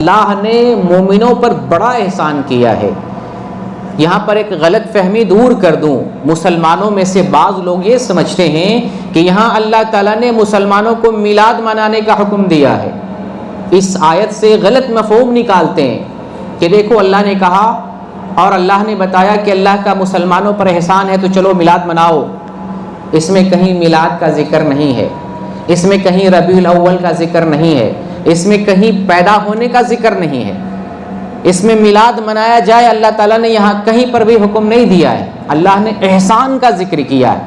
اللہ نے مومنوں پر بڑا احسان کیا ہے۔ یہاں پر ایک غلط فہمی دور کر دوں، مسلمانوں میں سے بعض لوگ یہ سمجھتے ہیں کہ یہاں اللہ تعالیٰ نے مسلمانوں کو میلاد منانے کا حکم دیا ہے۔ اس آیت سے غلط مفہوم نکالتے ہیں کہ دیکھو اللہ نے کہا اور اللہ نے بتایا کہ اللہ کا مسلمانوں پر احسان ہے تو چلو میلاد مناؤ۔ اس میں کہیں میلاد کا ذکر نہیں ہے، اس میں کہیں ربیع الاول کا ذکر نہیں ہے، اس میں کہیں پیدا ہونے کا ذکر نہیں ہے۔ اس میں میلاد منایا جائے اللہ تعالیٰ نے یہاں کہیں پر بھی حکم نہیں دیا ہے۔ اللہ نے احسان کا ذکر کیا ہے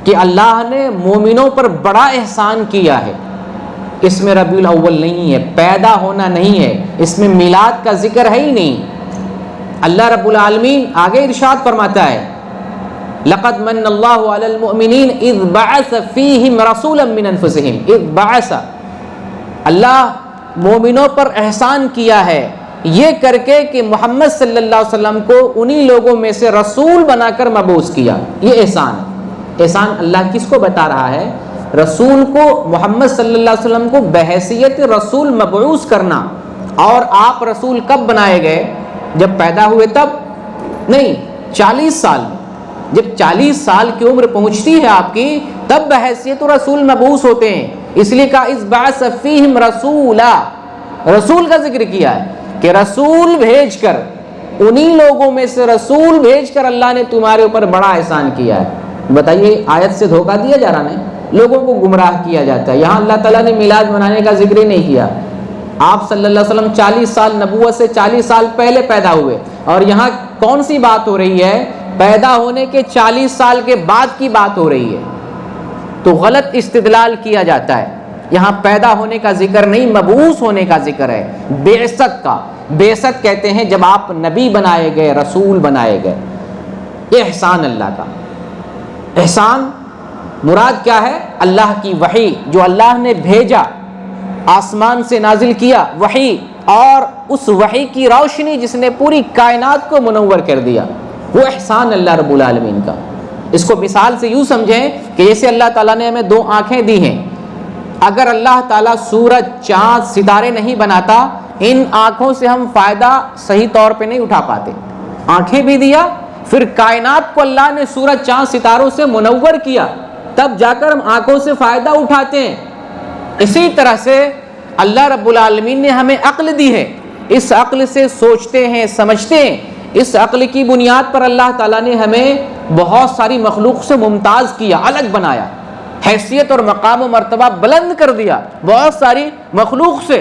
کہ اللہ نے مومنوں پر بڑا احسان کیا ہے۔ اس میں ربیع الاول نہیں ہے، پیدا ہونا نہیں ہے، اس میں میلاد کا ذکر ہے ہی نہیں۔ اللہ رب العالمین آگے ارشاد فرماتا ہے لقد من اللہ علی المؤمنین اذ بعث فیہم رسولا من انفسہم اذ بعث، اللہ مومنوں پر احسان کیا ہے یہ کر کے کہ محمد صلی اللہ علیہ وسلم کو انہی لوگوں میں سے رسول بنا کر مبعوث کیا۔ یہ احسان ہے۔ احسان اللہ کس کو بتا رہا ہے؟ رسول کو، محمد صلی اللہ علیہ وسلم کو بحیثیت رسول مبعوث کرنا۔ اور آپ رسول کب بنائے گئے؟ جب پیدا ہوئے تب نہیں، 40 سال میں، جب 40 سال کی عمر پہنچتی ہے آپ کی تب بحیثیت رسول مبعوث ہوتے ہیں۔ اس لیے کہا اذ بعث فیہم رسولا، رسول کا ذکر کیا ہے کہ رسول بھیج کر، انہی لوگوں میں سے رسول بھیج کر اللہ نے تمہارے اوپر بڑا احسان کیا ہے۔ بتائیے آیت سے دھوکہ دیا جا رہا ہے، لوگوں کو گمراہ کیا جاتا ہے۔ یہاں اللہ تعالیٰ نے میلاد منانے کا ذکر ہی نہیں کیا۔ آپ صلی اللہ علیہ وسلم 40 سال نبوت سے 40 سال پہلے پیدا ہوئے، اور یہاں کون سی بات ہو رہی ہے؟ پیدا ہونے کے 40 سال کے بعد کی بات ہو رہی ہے۔ تو غلط استدلال کیا جاتا ہے۔ یہاں پیدا ہونے کا ذکر نہیں، مبعوث ہونے کا ذکر ہے، بعثت کا۔ بعثت کہتے ہیں جب آپ نبی بنائے گئے، رسول بنائے گئے۔ یہ احسان اللہ کا۔ احسان مراد کیا ہے؟ اللہ کی وحی جو اللہ نے بھیجا، آسمان سے نازل کیا وحی، اور اس وحی کی روشنی جس نے پوری کائنات کو منور کر دیا، وہ احسان اللہ رب العالمین کا۔ اس کو مثال سے یوں سمجھیں کہ جیسے اللہ تعالیٰ نے ہمیں 2 آنکھیں دی ہیں، اگر اللہ تعالیٰ سورج، چاند، ستارے نہیں بناتا، ان آنکھوں سے ہم فائدہ صحیح طور پہ نہیں اٹھا پاتے۔ آنکھیں بھی دیا، پھر کائنات کو اللہ نے سورج، چاند، ستاروں سے منور کیا، تب جا کر ہم آنکھوں سے فائدہ اٹھاتے ہیں۔ اسی طرح سے اللہ رب العالمین نے ہمیں عقل دی ہے، اس عقل سے سوچتے ہیں، سمجھتے ہیں۔ اس عقل کی بنیاد پر اللہ تعالیٰ نے ہمیں بہت ساری مخلوق سے ممتاز کیا، الگ بنایا، حیثیت اور مقام و مرتبہ بلند کر دیا بہت ساری مخلوق سے۔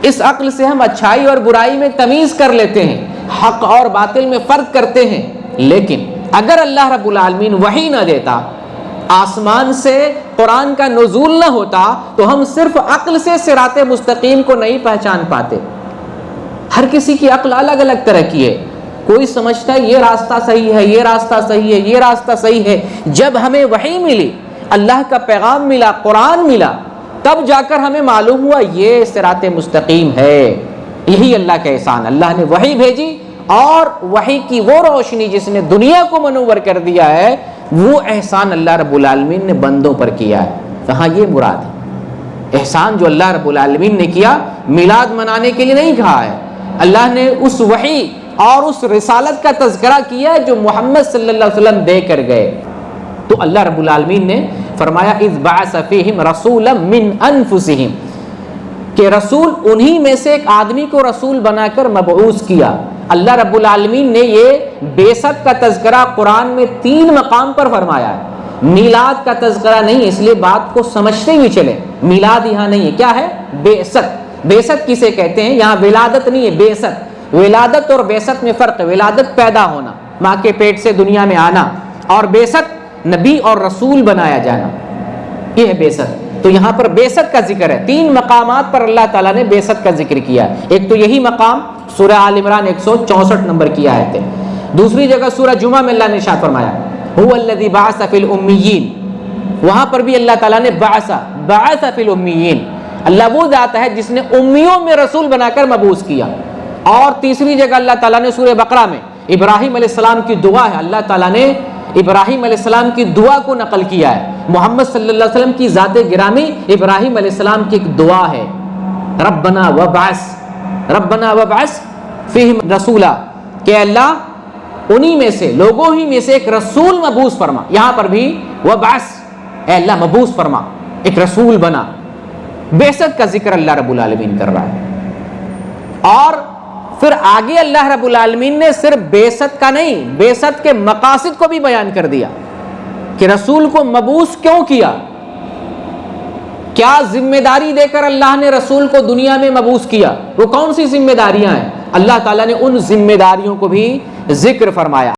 اس عقل سے ہم اچھائی اور برائی میں تمیز کر لیتے ہیں، حق اور باطل میں فرق کرتے ہیں۔ لیکن اگر اللہ رب العالمین وحی نہ دیتا، آسمان سے قرآن کا نزول نہ ہوتا، تو ہم صرف عقل سے صراط مستقیم کو نہیں پہچان پاتے۔ ہر کسی کی عقل الگ الگ طرح کی ہے، کوئی سمجھتا ہے یہ راستہ صحیح ہے، یہ راستہ صحیح ہے، یہ راستہ صحیح ہے۔ جب ہمیں وحی ملی، اللہ کا پیغام ملا، قرآن ملا، تب جا کر ہمیں معلوم ہوا یہ صراط مستقیم ہے۔ یہی اللہ کا احسان، اللہ نے وحی بھیجی، اور وحی کی وہ روشنی جس نے دنیا کو منور کر دیا ہے، وہ احسان اللہ رب العالمین نے بندوں پر کیا ہے۔ کہاں یہ مراد ہے؟ احسان جو اللہ رب العالمین نے کیا، میلاد منانے کے لیے نہیں کہا ہے۔ اللہ نے اس وحی اور اس رسالت کا تذکرہ کیا ہے جو محمد صلی اللہ علیہ وسلم دے کر گئے۔ تو اللہ رب العالمین نے فرمایا اذ بعث فیہم رسولا من انفسہم، کہ رسول انہی میں سے ایک آدمی کو رسول بنا کر مبعوث کیا۔ اللہ رب العالمین نے یہ بعثت کا تذکرہ قرآن میں 3 مقام پر فرمایا ہے۔ میلاد کا تذکرہ نہیں، اس لیے بات کو سمجھتے ہوئے چلے۔ میلاد یہاں نہیں ہے، کیا ہے؟ بعثت۔ بعثت کسے کہتے ہیں؟ یہاں ولادت نہیں ہے، بعثت۔ ولادت اور بعثت میں فرق ہے۔ ولادت پیدا ہونا، ماں کے پیٹ سے دنیا میں آنا، اور بعثت نبی اور رسول بنایا جانا، یہ ہے بعثت۔ تو یہاں پر بعثت کا ذکر ہے۔ 3 مقامات پر اللہ تعالیٰ نے بعثت کا ذکر کیا ہے۔ ایک تو یہی مقام سورہ آل عمران 164 نمبر کی آیت ہے۔ دوسری جگہ سورہ جمعہ میں اللہ نے ارشاد فرمایا هو الذی بعث فی الامیین، وہاں پر بھی اللہ تعالیٰ نے بعث فی الامیین، اللہ وہ ذات ہے جس نے امیوں میں رسول بنا کر مبعوث کیا۔ اور تیسری جگہ اللہ تعالیٰ نے سورہ بقرہ میں ابراہیم علیہ السلام کی دعا ہے، اللہ تعالیٰ نے ابراہیم علیہ السلام کی دعا کو نقل کیا ہے۔ محمد صلی اللہ علیہ وسلم کی ذات گرامی ابراہیم علیہ السلام کی ایک دعا ہے، ربنا وبعث فیہم رسولا، کہ اللہ انہی میں سے، لوگوں ہی میں سے ایک رسول مبعوث فرما. یہاں پر بھی وبعث، اے اللہ مبعوث فرما، ایک رسول بنا. بعثت کا ذکر اللہ رب العالمین کر رہا ہے. اور پھر آگے اللہ رب العالمین نے صرف بعثت کا نہیں، بعثت کے مقاصد کو بھی بیان کر دیا کہ رسول کو مبعوث کیوں کیا، کیا ذمہ داری دے کر اللہ نے رسول کو دنیا میں مبعوث کیا، وہ کون سی ذمہ داریاں ہیں. اللہ تعالیٰ نے ان ذمہ داریوں کو بھی ذکر فرمایا.